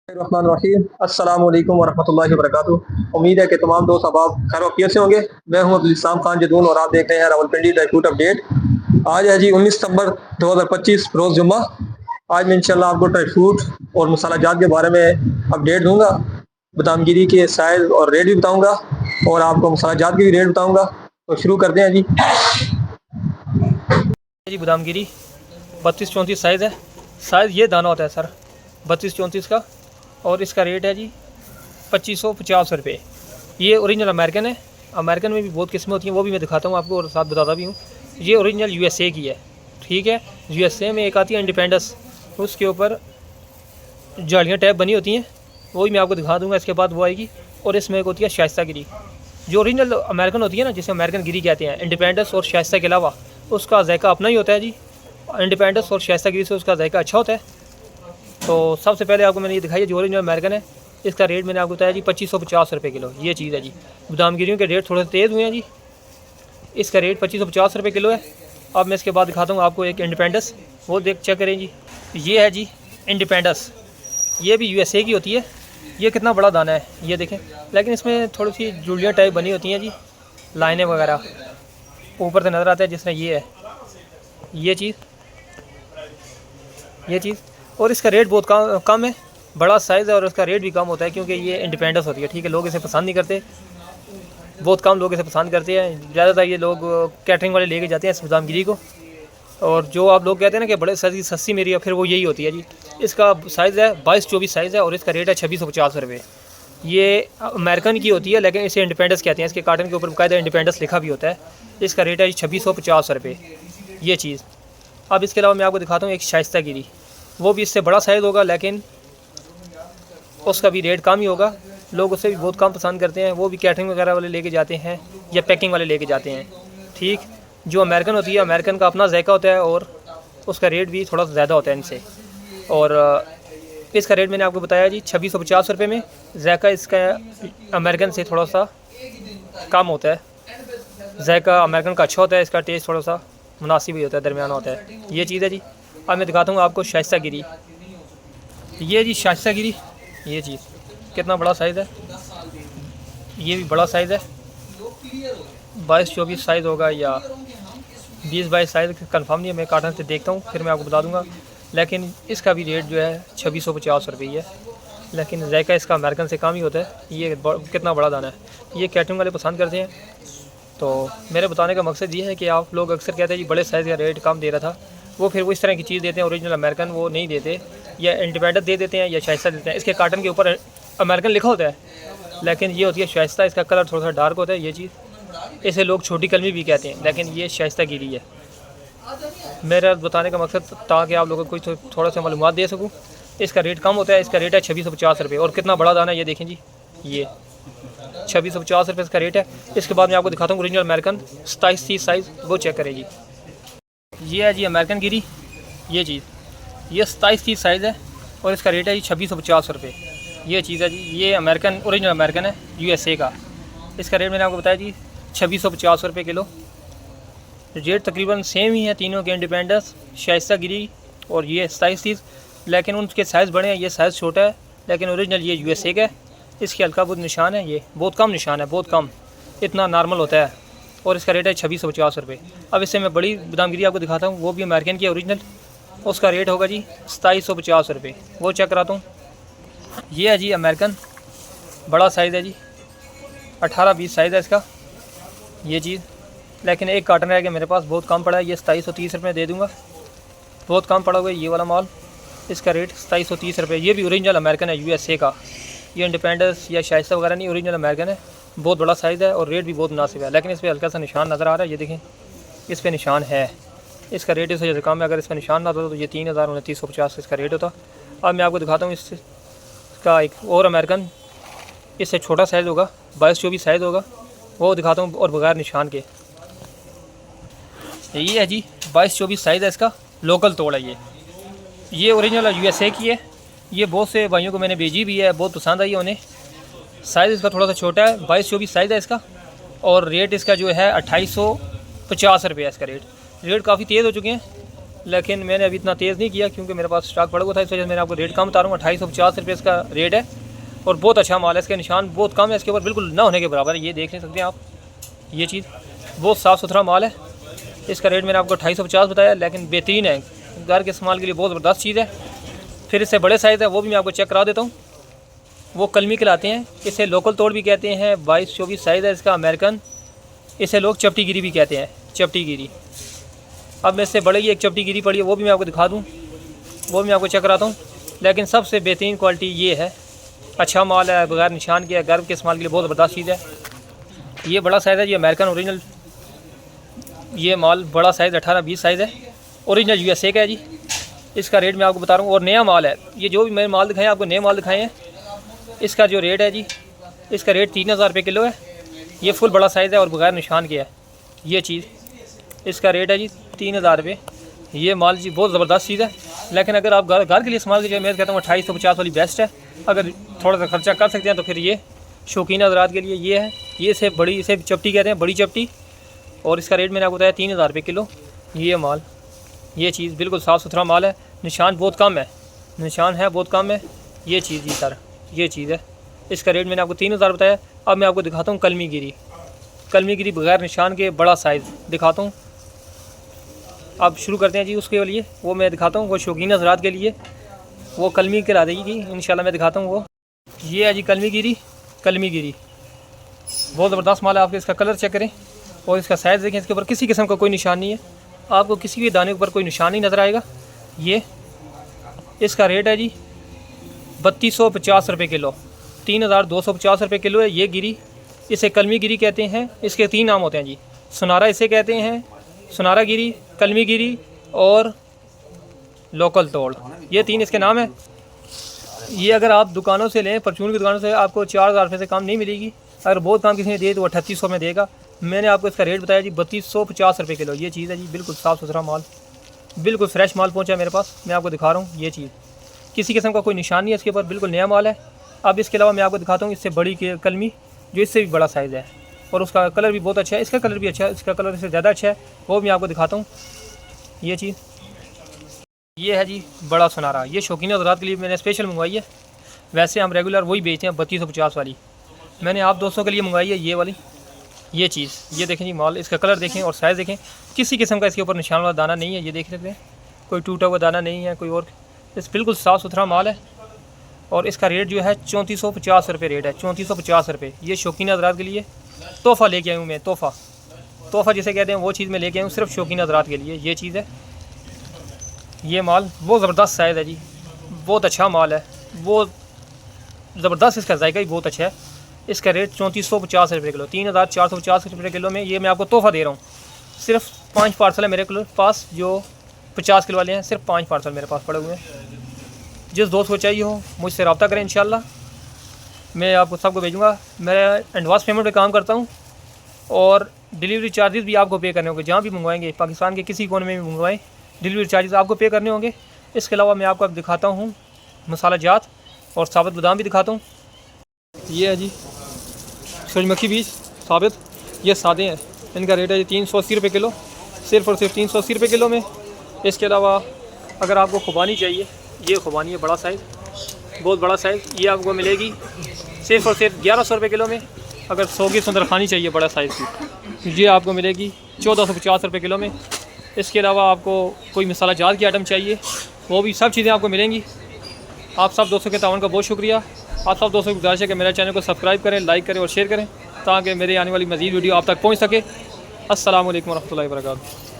रहीम अस्सलाम वालेकुम वरहमतुल्लाहि वबरकातुहू। उम्मीद है कि तमाम दोस्त अब खैर वफियत से होंगे। मैं हूं अब्दुल इस्लाम खान जदून और आप देख रहे हैं रावलपिंडी ड्राई फ्रूट अपडेट। आज है जी 19 सितंबर 2025 रोज़ जुम्मा। आज मैं इंशाल्लाह आपको ड्राई फ्रूट और मसाला जात के बारे में अपडेट दूंगा। बादामगिरी के साइज़ और रेट भी बताऊंगा और आपको मसाला जात के भी रेट बताऊंगा। तो शुरू करते हैं जी। बादामगिरी 32-34 साइज़ है। साइज़ ये दाना होता है सर 32-34 का, और इसका रेट है जी 2550 रुपये। ये ओरिजिनल अमेरिकन है। अमेरिकन में भी बहुत किस्में होती हैं, वो भी मैं दिखाता हूँ आपको और साथ बताता भी हूँ। ये ओरिजिनल यूएसए की है, ठीक है। यूएसए में एक आती है इंडिपेंडेंस, उसके ऊपर जालियाँ टैप बनी होती हैं, वो भी मैं आपको दिखा दूँगा। इसके बाद वो आएगी, और इसमें एक होती है शाइस्ता गिरी। जो ओरिजिनल अमेरिकन होती है ना, जिसे अमेरिकन गिरी कहते हैं, इंडिपेंडेंस और शाइस्ता के अलावा उसका जायका अपना ही होता है जी। इंडिपेंडेंस और शाइस्ता गिरी से उसका जायका अच्छा होता है। तो सबसे पहले आपको मैंने ये दिखाई है जो ओरिजिनल अमेरिकन है। इसका रेट मैंने आपको बताया जी 2550 रुपये किलो। ये चीज़ है जी। बादामगिरियों के रेट थोड़े तेज़ हुए हैं जी। इसका रेट 2550 रुपये किलो है। अब मैं इसके बाद दिखाता हूँ आपको एक इंडिपेंडेंस, वो देख चेक करें जी। ये है जी इंडिपेंडेंस, ये भी यूएसए की होती है। ये कितना बड़ा दाना है ये देखें, लेकिन इसमें थोड़ी सी जुलियाँ टाइप बनी होती हैं जी, लाइनें वगैरह ऊपर से नज़र आता है जिसमें ये है, ये चीज़। और इसका रेट बहुत कम है, बड़ा साइज़ है और उसका रेट भी कम होता है क्योंकि ये इंडिपेंडेंस होती है, ठीक है। लोग इसे पसंद नहीं करते, बहुत कम लोग इसे पसंद करते हैं। ज़्यादातर ये लोग कैटरिंग वाले लेके जाते हैं इस बादामगिरी को। और जो आप लोग कहते हैं ना कि बड़े सस्ती मेरी है, फिर वो यही होती है जी। इसका साइज़ है 22-24 साइज़ है और इसका रेट है 2650 रुपये। ये अमेरिकन की होती है, लेकिन इसे इंडिपेंडेंस कहते हैं। इसके कार्टन के ऊपर बाकायदा इंडिपेंडेंस लिखा भी होता है। इसका रेट है 2650 रुपये, ये चीज़। अब इसके अलावा मैं आपको दिखाता हूँ एक शाइस्ता गिरी, वो भी इससे बड़ा साइज़ होगा, लेकिन उसका भी रेट कम ही होगा। लोग उसे भी बहुत कम पसंद करते हैं। वो भी कैटरिंग वगैरह वाले लेके जाते हैं या पैकिंग वाले लेके जाते हैं, ठीक। जो अमेरिकन होती है, अमेरिकन का अपना जायका होता है और उसका रेट भी थोड़ा सा ज़्यादा होता है इनसे। और इसका रेट मैंने आपको बताया जी 2650 रुपये में। जायका इसका अमेरिकन से थोड़ा सा कम होता है। जायका अमेरिकन का अच्छा होता है, इसका टेस्ट थोड़ा सा मुनासिब ही होता है, दरमियाना होता है। ये चीज़ है जी। अब मैं दिखाता हूँ आपको शाइस्ता गिरी। ये जी शाइस्ता गिरी, ये चीज़ कितना बड़ा साइज़ है। ये भी बड़ा साइज़ है, 22-24 साइज़ होगा या 20-22 साइज़, कंफर्म नहीं है। मैं कार्टन से देखता हूँ फिर मैं आपको बता दूँगा। लेकिन इसका भी रेट जो है 2650 रुपये है, लेकिन जायका इसका अमेरिकन से कम ही होता है। ये कितना बड़ा दाना है, ये कैटरिंग वाले पसंद करते हैं। तो मेरे बताने का मकसद ये है कि आप लोग अक्सर कहते हैं जी बड़े साइज़ का रेट कम दे रहा था, वो फिर वो इस तरह की चीज़ देते हैं। ओरिजिनल अमेरिकन वो नहीं देते, या इंडिपेंडेंट दे देते हैं या शाइस्ता देते हैं। इसके कार्टन के ऊपर अमेरिकन लिखा होता है, लेकिन ये होती है शाइस्ता। इसका कलर थोड़ा सा डार्क होता है, ये चीज़। इसे लोग छोटी कलमी भी कहते हैं, लेकिन ये शाइस्ता गिरी है। मेरा बताने का मकसद ताकि आप लोगों को थोड़ा सा मालूमात दे सकूँ। इसका रेट कम होता है, इसका रेट है 2650 रुपये। और कितना बड़ा दाना है ये देखें जी, ये 2650 रुपये इसका रेट है। इसके बाद मैं आपको दिखाता हूँ ओरिजिनल अमेरिकन 27-30 साइज़, वो चेक करें जी। ये है जी अमेरिकन गिरी, ये चीज़। ये 27-30 साइज़ है और इसका रेट है जी 2650 रुपये। ये चीज़ है जी। ये अमेरिकन ओरिजिनल अमेरिकन है यूएसए का। इसका रेट मैंने आपको बताया जी 2650 रुपये किलो। रेट तकरीबन सेम ही है तीनों के, इंडिपेंडेंस, शाइस्ता गिरी और ये 27-30। लेकिन उनके साइज़ बड़े हैं, ये साइज़ छोटा है, लेकिन ओरिजिनल ये यूएसए का है। इसके हल्का बहुत निशान है, ये बहुत कम निशान है, बहुत कम, इतना नॉर्मल होता है। और इसका रेट है 2650 रुपये। अब इससे मैं बड़ी बादामगिरी आपको दिखाता हूँ, वो भी अमेरिकन की ओरिजिनल। उसका रेट होगा जी 2750 रुपये, वो चेक कराता हूँ। ये है जी अमेरिकन, बड़ा साइज़ है जी, 18-20 साइज़ है इसका, ये चीज़। लेकिन एक कार्टन रह गया मेरे पास, बहुत कम पड़ा है। ये 2730 रुपये दे दूँगा, बहुत कम पड़ा हुआ है ये वाला माल। इसका रेट 2730 रुपये। ये भी ओरिजिनल अमेरिकन है यूएसए का। ये इंडिपेंडेंस या शाइस्ता वगैरह नहीं, ओरिजिनल अमेरिकन है। बहुत बड़ा साइज़ है और रेट भी बहुत मुनासिब है। लेकिन इस पर हल्का सा निशान नज़र आ रहा है, ये देखें, इस पर निशान है। इसका रेट इस वजह से कम है, अगर इस पर निशान ना होता तो ये 3000-2950 इसका रेट होता। अब मैं आपको दिखाता हूँ इसका एक और अमेरिकन, इससे छोटा साइज़ होगा, 22-24 साइज़ होगा, वो दिखाता हूँ, और बगैर निशान के। ये है जी 22-24 साइज़ है इसका, लोकल तोड़ है ये ओरिजिनल यूएसए की है। ये बहुत से भाइयों को मैंने भेजी भी है, बहुत पसंद आई है उन्हें। साइज़ इसका थोड़ा सा छोटा है, 22-24 साइज़ है इसका। और रेट इसका जो है 2850 रुपये है इसका रेट। काफ़ी तेज़ हो चुके हैं, लेकिन मैंने अभी इतना तेज़ नहीं किया क्योंकि मेरे पास स्टॉक पड़ा हुआ था, इस वजह से मैंने आपको रेट कम बता रहा हूँ। 2850 रुपये इसका रेट है और बहुत अच्छा माल है। इसके निशान बहुत कम है, इसके ऊपर बिल्कुल ना होने के बराबर है। ये देख नहीं सकते हैं आप, ये चीज़ बहुत साफ़ सुथरा माल है। इसका रेट मैंने आपको 2850 बताया, लेकिन बेहतरीन है, घर के इस्तेमाल के लिए बहुत ज़बरदस्त चीज़ है। फिर इससे बड़े साइज़ है वो भी मैं आपको चेक करा देता हूँ। वो कलमी कहलाते हैं, इसे लोकल तोड़ भी कहते हैं। 22-24 साइज़ है इसका अमेरिकन। इसे लोग चपटी गिरी भी कहते हैं, चपटी गिरी। अब मैं इससे बड़े ही एक चपटी गिरी पड़ी है, वो भी मैं आपको दिखा दूँ, वो भी मैं आपको चेक कराता हूँ। लेकिन सबसे बेहतरीन क्वालिटी ये है, अच्छा माल है, बगैर निशान के, घर के इस्तेमाल के लिए बहुत ज़बरदस्त चीज़ है। ये बड़ा साइज़ है, ये अमेरिकन ओरिजिनल, ये माल बड़ा साइज़ 18-20 साइज़ है, ओरिजिनल USA का है जी। इसका रेट मैं आपको बता रहा हूँ और नया माल है। ये जो भी मैंने माल दिखाए आपको नए माल दिखाए हैं। इसका जो रेट है जी, इसका रेट 3000 रुपये किलो है। ये फुल बड़ा साइज़ है और बगैर निशान के है ये चीज़। इसका रेट है जी 3000 रुपये। ये माल जी बहुत ज़बरदस्त चीज़ है। लेकिन अगर आप घर के लिए इस्तेमाल कीजिए, मैं कहता हूँ 2850 वाली बेस्ट है। अगर थोड़ा सा खर्चा कर सकते हैं तो फिर ये शौकीन हज़रात के लिए ये है। ये से बड़ी, इसे चपटी कहते हैं, बड़ी चपटी। और इसका रेट मैंने आपको बताया 3000 रुपये किलो। ये माल, ये चीज़ बिल्कुल साफ़ सुथरा माल है। निशान बहुत कम है, निशान है बहुत कम है। ये चीज़ जी सर, ये चीज़ है। इसका रेट मैंने आपको 3000 बताया। अब मैं आपको दिखाता हूँ कलमी गिरी। कलमी गिरी बगैर निशान के बड़ा साइज़ दिखाता हूँ। अब शुरू करते हैं जी उसके लिए, वो मैं दिखाता हूँ। वो शौकीन हज़रात के लिए वो कलमी कहला देगी इंशाल्लाह, मैं दिखाता हूँ वो। ये है जी कलमी गिरी। कलमी गिरी बहुत ज़बरदस्त माल है। आप इसका कलर चेक करें और इसका साइज़ देखें। इसके ऊपर किसी किस्म का कोई निशान नहीं है, आपको किसी भी दाने के ऊपर कोई निशान नहीं नज़र आएगा। ये इसका रेट है जी 3250 रुपये किलो, 3250 रुपये किलो है ये गिरी। इसे कलमी गिरी कहते हैं। इसके 3 नाम होते हैं जी। सुनारा इसे कहते हैं, सुनारा गिरी, कलमी गिरी और लोकल तोड़, ये 3 इसके नाम हैं। ये अगर आप दुकानों से लें, परचून की दुकानों से, आपको 4000 रुपये से कम नहीं मिलेगी। अगर बहुत कम किसी ने दिए तो 3800 में देगा। मैंने आपको इसका रेट बताया जी 3250 रुपये किलो। ये चीज़ है जी, बिल्कुल साफ़ सुथरा माल, बिल्कुल फ्रेश माल पहुंचा है मेरे पास। मैं आपको दिखा रहा हूँ ये चीज़, किसी किस्म का कोई निशान नहीं है इसके ऊपर, बिल्कुल नया माल है। अब इसके अलावा मैं आपको दिखाता हूँ इससे बड़ी कलमी, जो इससे भी बड़ा साइज़ है और उसका कलर भी बहुत अच्छा है। इसका कलर भी अच्छा है, इसका कलर इससे ज़्यादा अच्छा है, वो मैं आपको दिखाता हूँ। ये चीज़, ये है जी बड़ा सुनारा। ये शौकीन हज़रात के लिए मैंने स्पेशल मंगवाई है। वैसे हम रेगुलर वही बेचते हैं 3250 वाली, मैंने आप दोस्तों के लिए मंगवाई है ये वाली। ये चीज़, ये देखें जी माल, इसका कलर देखें और साइज़ देखें, किसी किस्म का इसके ऊपर निशान वाला दाना नहीं है। ये देख लेते हैं, कोई टूटा हुआ दाना नहीं है कोई और, इस बिल्कुल साफ़ सुथरा माल है। और इसका रेट जो है 3450 रुपये रेट है, 3450 रुपये। ये शौकीन हज़रात के लिए तोहफ़ा लेके आया हूँ मैं, तोहफ़ा जिसे कहते हैं वो चीज़ मैं लेके आया हूँ सिर्फ शौकीन हज़रात के लिए। ये चीज़ है, ये माल बहुत ज़बरदस्त साइज़ है जी, बहुत अच्छा माल है, वो ज़बरदस्त, इसका जायका भी बहुत अच्छा है। इसका रेट 3450 रुपये किलो, 3450 रुपये किलो में ये मैं आपको तोहफ़ा दे रहा हूँ। सिर्फ 5 पार्सल है मेरे पास, जो 50 किलो वाले हैं। सिर्फ 5 पार्सल मेरे पास पड़े हुए हैं। जिस दोस्त को चाहिए हो मुझसे रब्ता करें, इंशाल्लाह मैं आपको सबको भेजूँगा। मैं एडवांस पेमेंट पे काम करता हूँ और डिलीवरी चार्जेस भी आपको पे करने होंगे। जहाँ भी मंगवाएंगे, पाकिस्तान के किसी कोने में भी मंगवाएं, डिलीवरी चार्जेस आपको पे करने होंगे। इसके अलावा मैं आपको अब दिखाता हूँ मसाला जात और साबित बादाम भी दिखाता हूँ। ये है जी सूरजमुखी बीज साबित, ये सादे हैं। इनका रेट है जी 380 रुपये किलो, सिर्फ और सिर्फ 380 रुपये किलो में। इसके अलावा अगर आपको खुबानी चाहिए, ये खुबानी है बड़ा साइज़, बहुत बड़ा साइज़, ये आपको मिलेगी सिर्फ और सिर्फ 1100 रुपये किलो में। अगर 100 की सुंदरखानी चाहिए बड़ा साइज़ की, ये आपको मिलेगी 1450 रुपये किलो में। इसके अलावा आपको कोई मसाला जात की आइटम चाहिए, वो भी सब चीज़ें आपको मिलेंगी। आप सब दोस्तों के तावन का बहुत शुक्रिया। आप सब दोस्तों की गुजारिश है कि मेरे चैनल को सब्सक्राइब करें, लाइक करें और शेयर करें, ताकि मेरे आने वाली मज़ीद वीडियो आप तक पहुँच सके। अस्सलामु अलैकुम वरहमतुल्लाहि वबरकातुहू।